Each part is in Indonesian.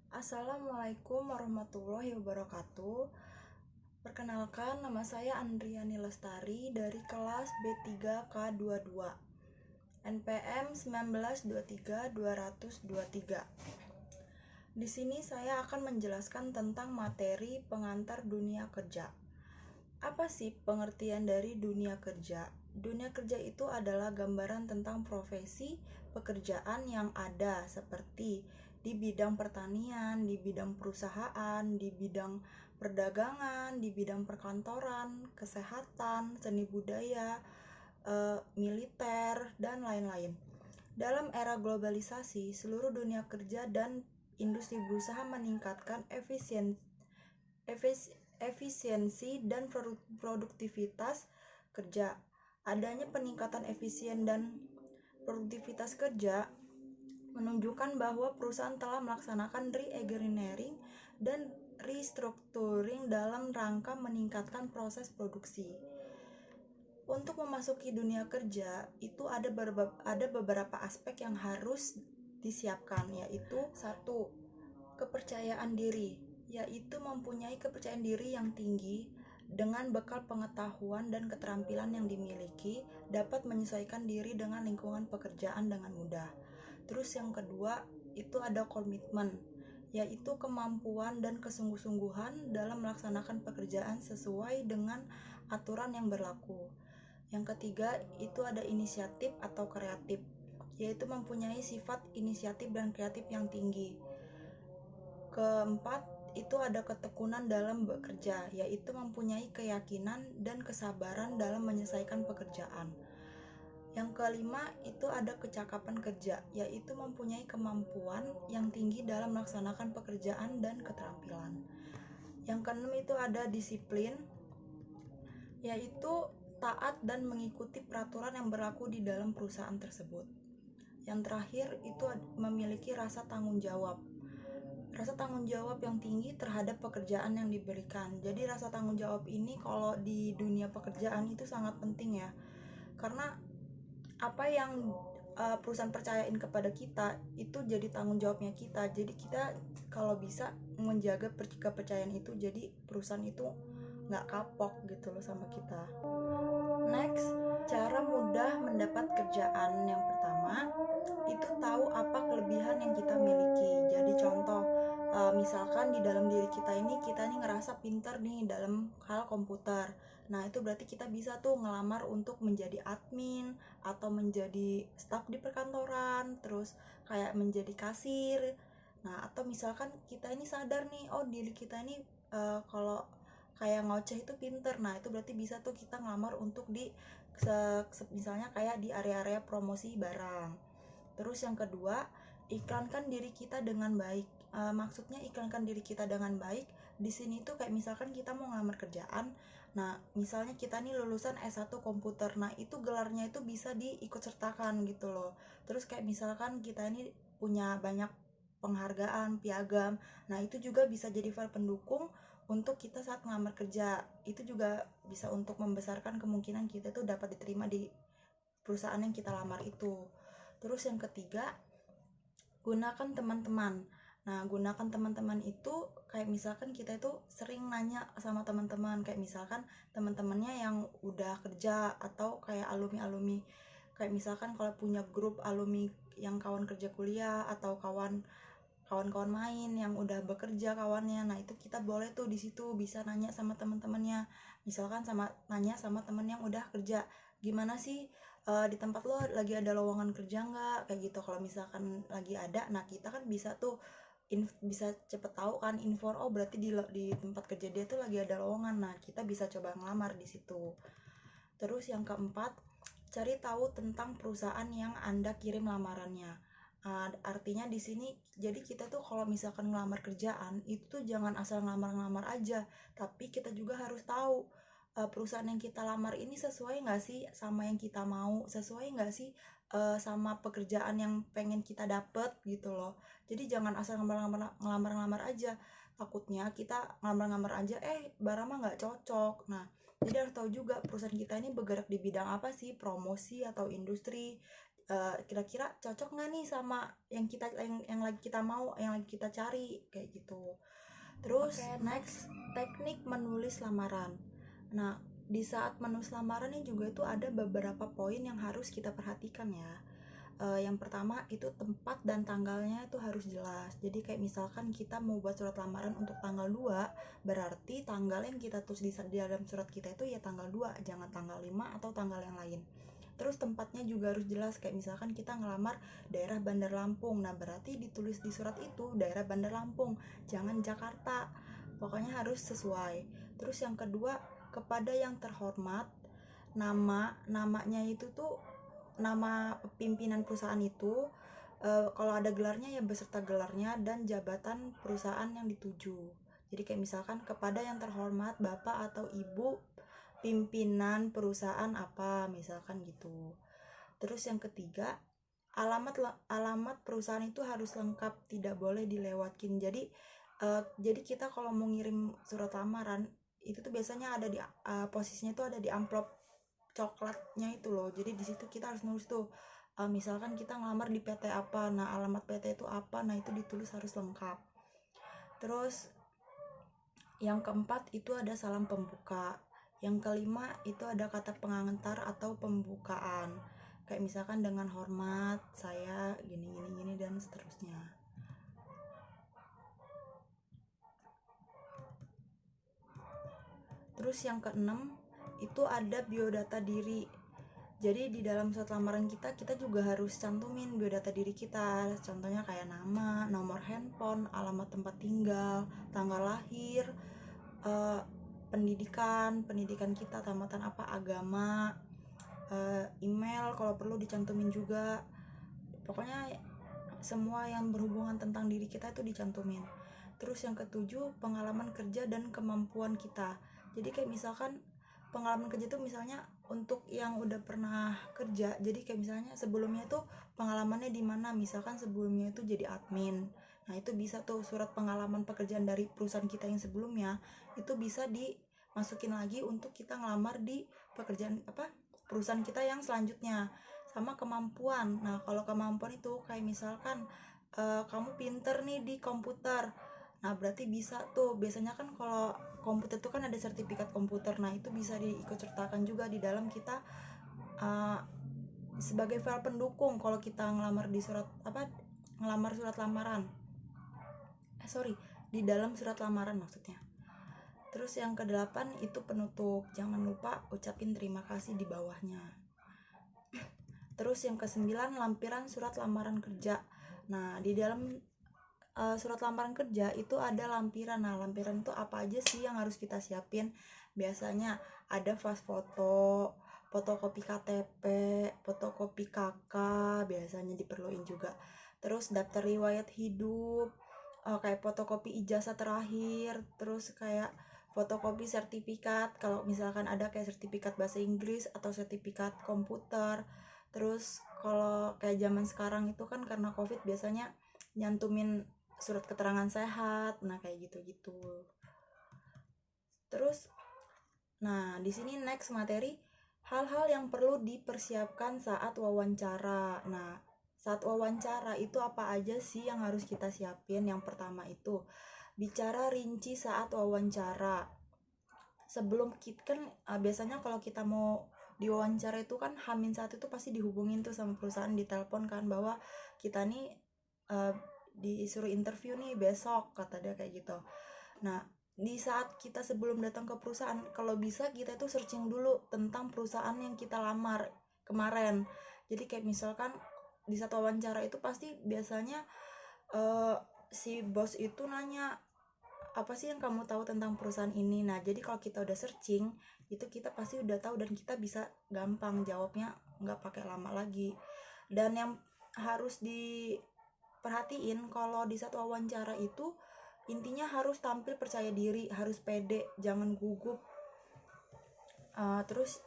Assalamualaikum warahmatullahi wabarakatuh. Perkenalkan, nama saya Andriani Lestari dari kelas B3K22, NPM 1923223. Di sini saya akan menjelaskan tentang materi pengantar dunia kerja. Apa sih pengertian dari dunia kerja? Dunia kerja itu adalah gambaran tentang profesi pekerjaan yang ada seperti di bidang pertanian, di bidang perusahaan, di bidang perdagangan, di bidang perkantoran, kesehatan, seni budaya, militer, dan lain-lain. Dalam era globalisasi, seluruh dunia kerja dan industri berusaha meningkatkan efisiensi dan produktivitas kerja. Adanya peningkatan efisien dan produktivitas kerja menunjukkan bahwa perusahaan telah melaksanakan re-engineering dan restructuring dalam rangka meningkatkan proses produksi. Untuk memasuki dunia kerja itu ada beberapa aspek yang harus disiapkan, yaitu satu, kepercayaan diri, yaitu mempunyai kepercayaan diri yang tinggi dengan bekal pengetahuan dan keterampilan yang dimiliki dapat menyesuaikan diri dengan lingkungan pekerjaan dengan mudah. Terus yang kedua itu ada komitmen, yaitu kemampuan dan kesungguh-sungguhan dalam melaksanakan pekerjaan sesuai dengan aturan yang berlaku. Yang ketiga itu ada inisiatif atau kreatif, yaitu mempunyai sifat inisiatif dan kreatif yang tinggi. Keempat itu ada ketekunan dalam bekerja, yaitu mempunyai keyakinan dan kesabaran dalam menyelesaikan pekerjaan. Yang kelima itu ada kecakapan kerja, yaitu mempunyai kemampuan yang tinggi dalam melaksanakan pekerjaan dan keterampilan. Yang keenam itu ada disiplin, yaitu taat dan mengikuti peraturan yang berlaku di dalam perusahaan tersebut. Yang terakhir itu memiliki rasa tanggung jawab. Rasa tanggung jawab yang tinggi terhadap pekerjaan yang diberikan. Jadi rasa tanggung jawab ini kalau di dunia pekerjaan itu sangat penting ya. Karena apa yang perusahaan percayain kepada kita itu jadi tanggung jawabnya kita. Jadi kita kalau bisa menjaga kepercayaan itu, jadi perusahaan itu nggak kapok gitu loh sama kita. Next, cara mudah mendapat kerjaan. Yang pertama itu tahu apa kelebihan yang kita miliki. Jadi contoh, misalkan di dalam diri kita ini ngerasa pintar nih dalam hal komputer. Nah itu berarti kita bisa tuh ngelamar untuk menjadi admin atau menjadi staf di perkantoran, terus kayak menjadi kasir. Nah atau misalkan kita ini sadar nih, oh diri kita ini kalau kayak ngoceh itu pinter. Nah itu berarti bisa tuh kita ngelamar untuk di misalnya kayak di area-area promosi barang. Terus yang kedua, iklankan diri kita dengan baik. Maksudnya iklankan diri kita dengan baik di sini tuh kayak misalkan kita mau ngelamar kerjaan. Nah misalnya kita nih lulusan S1 komputer, nah itu gelarnya itu bisa diikut sertakan gitu loh. Terus kayak misalkan kita ini punya banyak penghargaan, piagam, nah itu juga bisa jadi file pendukung untuk kita saat ngelamar kerja. Itu juga bisa untuk membesarkan kemungkinan kita tuh dapat diterima di perusahaan yang kita lamar itu. Terus yang ketiga, gunakan teman-teman. Nah, gunakan teman-teman itu kayak misalkan kita itu sering nanya sama teman-teman, kayak misalkan teman-temannya yang udah kerja atau kayak alumni-alumni. Kayak misalkan kalau punya grup alumni yang kawan kerja kuliah atau kawan-kawan main yang udah bekerja kawannya, nah itu kita boleh tuh di situ bisa nanya sama teman-temannya. Misalkan nanya sama temen yang udah kerja, gimana sih di tempat lo lagi ada lowongan kerja nggak, kayak gitu. Kalau misalkan lagi ada, nah kita kan bisa tuh bisa cepet tahu kan info, oh berarti di tempat kerja dia tuh lagi ada lowongan. Nah kita bisa coba ngelamar di situ. Terus yang keempat, cari tahu tentang perusahaan yang Anda kirim lamarannya. Artinya di sini jadi kita tuh kalau misalkan ngelamar kerjaan itu tuh jangan asal ngelamar-ngelamar aja, tapi kita juga harus tahu perusahaan yang kita lamar ini sesuai nggak sih sama yang kita mau, sesuai nggak sih sama pekerjaan yang pengen kita dapet gitu loh. Jadi jangan asal ngelamar-ngelamar aja, takutnya kita ngelamar-ngelamar aja barang mah nggak cocok. Nah jadi harus tahu juga perusahaan kita ini bergerak di bidang apa sih, promosi atau industri. kira-kira cocok nggak nih sama yang lagi kita mau, yang lagi kita cari, kayak gitu. Terus next, teknik menulis lamaran. Nah, di saat menulis lamaran ini juga itu ada beberapa poin yang harus kita perhatikan ya. Yang pertama itu tempat dan tanggalnya itu harus jelas. Jadi kayak misalkan kita mau buat surat lamaran untuk tanggal 2, berarti tanggal yang kita tulis di dalam surat kita itu ya tanggal 2, jangan tanggal 5 atau tanggal yang lain. Terus tempatnya juga harus jelas, kayak misalkan kita ngelamar daerah Bandar Lampung, nah berarti ditulis di surat itu daerah Bandar Lampung, jangan Jakarta. Pokoknya harus sesuai. Terus yang kedua, kepada yang terhormat, namanya itu tuh nama pimpinan perusahaan itu, kalau ada gelarnya ya beserta gelarnya dan jabatan perusahaan yang dituju. Jadi kayak misalkan kepada yang terhormat Bapak atau Ibu pimpinan perusahaan apa, misalkan gitu. Terus yang ketiga, alamat perusahaan itu harus lengkap, tidak boleh dilewatin. Jadi kita kalau mau ngirim surat lamaran itu tuh biasanya ada di posisinya itu ada di amplop coklatnya itu loh. Jadi di situ kita harus nulis tuh, misalkan kita ngelamar di PT apa, nah alamat PT itu apa, nah itu ditulis harus lengkap. Terus yang keempat itu ada salam pembuka. Yang kelima itu ada kata pengantar atau pembukaan, kayak misalkan dengan hormat saya gini dan seterusnya. Terus yang keenam itu ada biodata diri. Jadi di dalam surat lamaran kita juga harus cantumin biodata diri kita. Contohnya kayak nama, nomor handphone, alamat tempat tinggal, tanggal lahir, pendidikan kita tamatan apa, agama, email kalau perlu dicantumin juga. Pokoknya semua yang berhubungan tentang diri kita itu dicantumin. Terus yang ketujuh, pengalaman kerja dan kemampuan kita. Jadi kayak misalkan pengalaman kerja itu misalnya untuk yang udah pernah kerja, jadi kayak misalnya sebelumnya tuh pengalamannya di mana, misalkan sebelumnya itu jadi admin. Nah itu bisa tuh surat pengalaman pekerjaan dari perusahaan kita yang sebelumnya itu bisa dimasukin lagi untuk kita ngelamar di perusahaan kita yang selanjutnya. Sama kemampuan. Nah kalau kemampuan itu kayak misalkan kamu pinter nih di komputer, nah berarti bisa tuh, biasanya kan kalau komputer itu kan ada sertifikat komputer, nah itu bisa diikut sertakan juga di dalam kita sebagai file pendukung kalau kita ngelamar surat lamaran, di dalam surat lamaran maksudnya. Terus yang kedelapan itu penutup, jangan lupa ucapin terima kasih di bawahnya. Terus yang kesembilan, lampiran surat lamaran kerja. Nah di dalam surat lamaran kerja itu ada lampiran. Nah lampiran itu apa aja sih yang harus kita siapin? Biasanya ada flash foto, fotokopi KTP, fotokopi KK biasanya diperluin juga. Terus daftar riwayat hidup, kayak fotokopi ijazah terakhir, terus kayak fotokopi sertifikat kalau misalkan ada kayak sertifikat bahasa Inggris atau sertifikat komputer. Terus kalau kayak zaman sekarang itu kan karena COVID biasanya nyantumin surat keterangan sehat, nah kayak gitu-gitu. Terus, nah di sini next materi, hal-hal yang perlu dipersiapkan saat wawancara. Nah, saat wawancara itu apa aja sih yang harus kita siapin? Yang pertama itu bicara rinci saat wawancara. Sebelum kita kan biasanya kalau kita mau diwawancara itu kan H-1 itu pasti dihubungin tuh sama perusahaan, ditelepon kan bahwa kita nih disuruh interview nih besok, kata dia kayak gitu. Nah di saat kita sebelum datang ke perusahaan, kalau bisa kita itu searching dulu tentang perusahaan yang kita lamar kemarin. Jadi kayak misalkan di saat wawancara itu pasti biasanya si bos itu nanya, apa sih yang kamu tahu tentang perusahaan ini. Nah jadi kalau kita udah searching itu kita pasti udah tahu dan kita bisa gampang jawabnya, nggak pakai lama lagi. Dan yang harus diperhatiin kalau di saat wawancara itu intinya harus tampil percaya diri, harus pede, jangan gugup. Terus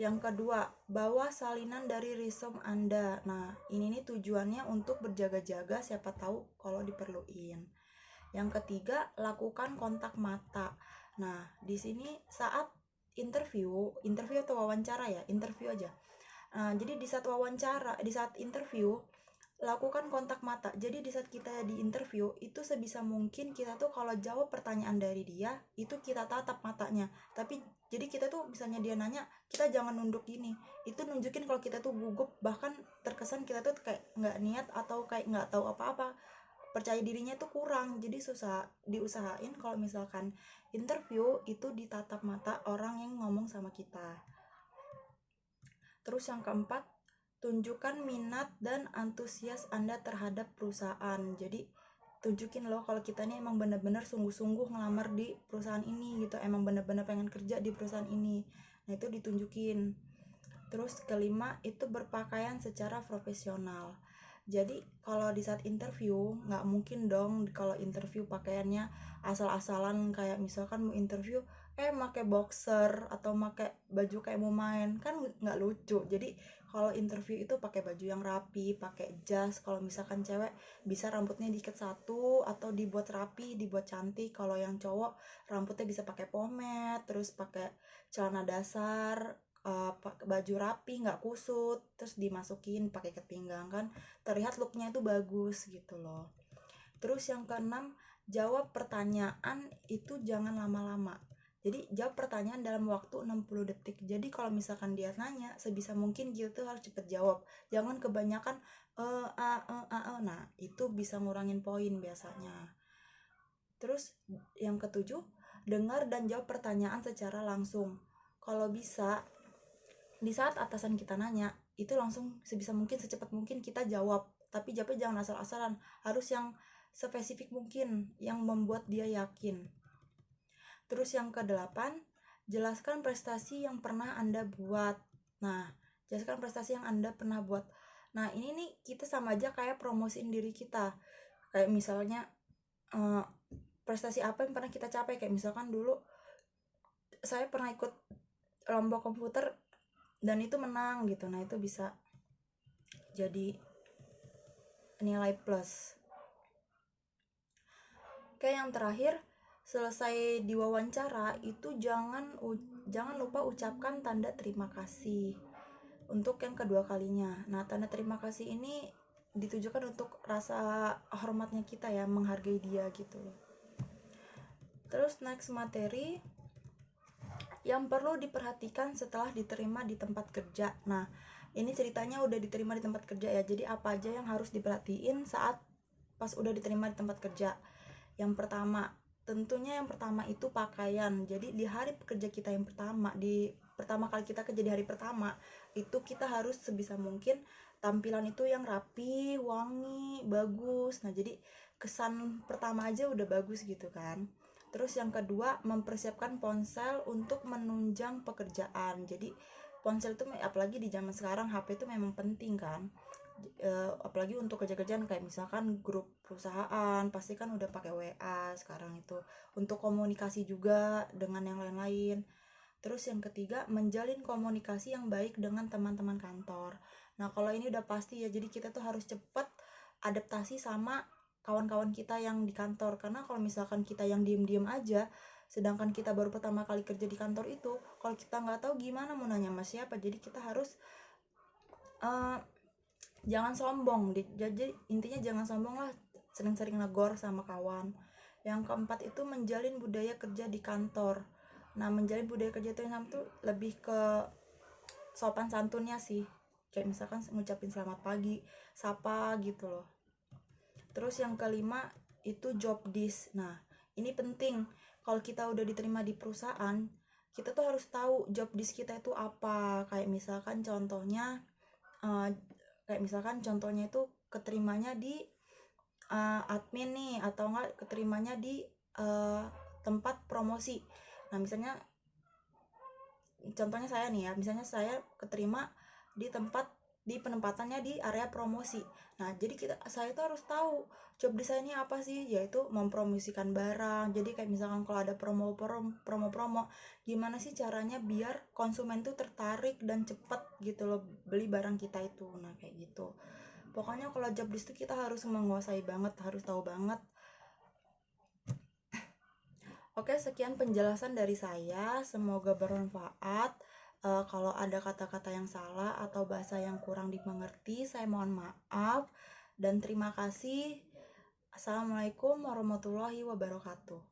yang kedua, bawa salinan dari resume Anda. Nah ini nih tujuannya untuk berjaga-jaga, siapa tahu kalau diperluin. Yang ketiga, lakukan kontak mata. Nah di sini saat interview atau wawancara ya, interview aja, Jadi di saat wawancara, di saat interview, lakukan kontak mata. Jadi di saat kita di interview itu sebisa mungkin kita tuh kalau jawab pertanyaan dari dia itu kita tatap matanya. Tapi jadi kita tuh misalnya dia nanya, kita jangan nunduk gini. Itu nunjukin kalau kita tuh gugup, bahkan terkesan kita tuh kayak nggak niat atau kayak nggak tahu apa-apa. Percaya dirinya tuh kurang. Jadi susah diusahain kalau misalkan interview itu ditatap mata orang yang ngomong sama kita. Terus yang keempat, tunjukkan minat dan antusias Anda terhadap perusahaan. Jadi tunjukin loh kalau kita ini emang bener-bener sungguh-sungguh ngelamar di perusahaan ini gitu, emang bener-bener pengen kerja di perusahaan ini. Nah itu ditunjukin. Terus kelima, itu berpakaian secara profesional. Jadi kalau di saat interview nggak mungkin dong kalau interview pakaiannya asal-asalan, kayak misalkan mau interview pakai boxer atau pakai baju kayak mau main, kan nggak lucu. Jadi kalau interview itu pakai baju yang rapi, pakai jas. Kalau misalkan cewek bisa rambutnya diikat satu atau dibuat rapi, dibuat cantik. Kalau yang cowok rambutnya bisa pakai pomade, terus pakai celana dasar, baju rapi nggak kusut, terus dimasukin pakai ikat pinggang, kan terlihat looknya itu bagus gitu loh. Terus yang keenam, jawab pertanyaan itu jangan lama-lama. Jadi jawab pertanyaan dalam waktu 60 detik. Jadi kalau misalkan dia nanya, sebisa mungkin gitu harus cepet jawab. Jangan kebanyakan nah itu bisa ngurangin poin biasanya. Terus yang ketujuh, dengar dan jawab pertanyaan secara langsung. Kalau bisa di saat atasan kita nanya, itu langsung sebisa mungkin secepat mungkin kita jawab. Tapi jawabnya jangan asal-asalan, harus yang spesifik mungkin, yang membuat dia yakin. Terus yang kedelapan, jelaskan prestasi yang pernah Anda buat. Nah, jelaskan prestasi yang Anda pernah buat. Nah, ini nih kita sama aja kayak promosiin diri kita. Kayak misalnya prestasi apa yang pernah kita capai. Kayak misalkan dulu saya pernah ikut lomba komputer dan itu menang gitu. Nah, itu bisa jadi nilai plus. Oke, yang terakhir, selesai diwawancara itu jangan lupa ucapkan tanda terima kasih untuk yang kedua kalinya. Nah, tanda terima kasih ini ditujukan untuk rasa hormatnya kita ya, menghargai dia gitu loh. Terus next materi yang perlu diperhatikan setelah diterima di tempat kerja. Nah, ini ceritanya udah diterima di tempat kerja ya. Jadi apa aja yang harus diperhatiin saat pas udah diterima di tempat kerja? Yang pertama, tentunya yang pertama itu pakaian. Jadi di hari kerja kita yang pertama, di pertama kali kita kerja di hari pertama, itu kita harus sebisa mungkin tampilan itu yang rapi, wangi, bagus. Nah, jadi kesan pertama aja udah bagus gitu kan. Terus yang kedua, mempersiapkan ponsel untuk menunjang pekerjaan. Jadi ponsel itu apalagi di zaman sekarang HP itu memang penting kan. Apalagi untuk kerja-kerjaan kayak misalkan grup perusahaan pasti kan udah pakai WA sekarang itu, untuk komunikasi juga dengan yang lain-lain. Terus yang ketiga, menjalin komunikasi yang baik dengan teman-teman kantor. Nah, kalau ini udah pasti ya, jadi kita tuh harus cepat adaptasi sama kawan-kawan kita yang di kantor. Karena kalau misalkan kita yang diem-diem aja, sedangkan kita baru pertama kali kerja di kantor itu, kalau kita nggak tahu gimana mau nanya sama siapa. Jadi kita harus jangan sombong. Jadi intinya jangan sombong lah, sering-sering negor sama kawan. Yang keempat itu menjalin budaya kerja di kantor. Nah, menjalin budaya kerja itu yang tuh lebih ke sopan santunnya sih, kayak misalkan ngucapin selamat pagi, sapa gitu loh. Terus yang kelima itu job disk. Nah, ini penting. Kalau kita udah diterima di perusahaan, kita tuh harus tahu job disk kita itu apa. Kayak misalkan contohnya itu keterimanya di admin nih, atau enggak keterimanya di tempat promosi. Nah, misalnya contohnya saya nih ya, misalnya saya keterima di penempatannya di area promosi. Nah, jadi saya tuh harus tahu job desainnya apa sih, yaitu mempromosikan barang. Jadi kayak misalkan kalau ada promo gimana sih caranya biar konsumen tuh tertarik dan cepet gitu loh beli barang kita itu. Nah, kayak gitu. Pokoknya kalau job desk itu kita harus menguasai banget, harus tahu banget. Oke, sekian penjelasan dari saya, semoga bermanfaat. Kalau ada kata-kata yang salah atau bahasa yang kurang dimengerti, saya mohon maaf dan terima kasih. Assalamualaikum warahmatullahi wabarakatuh.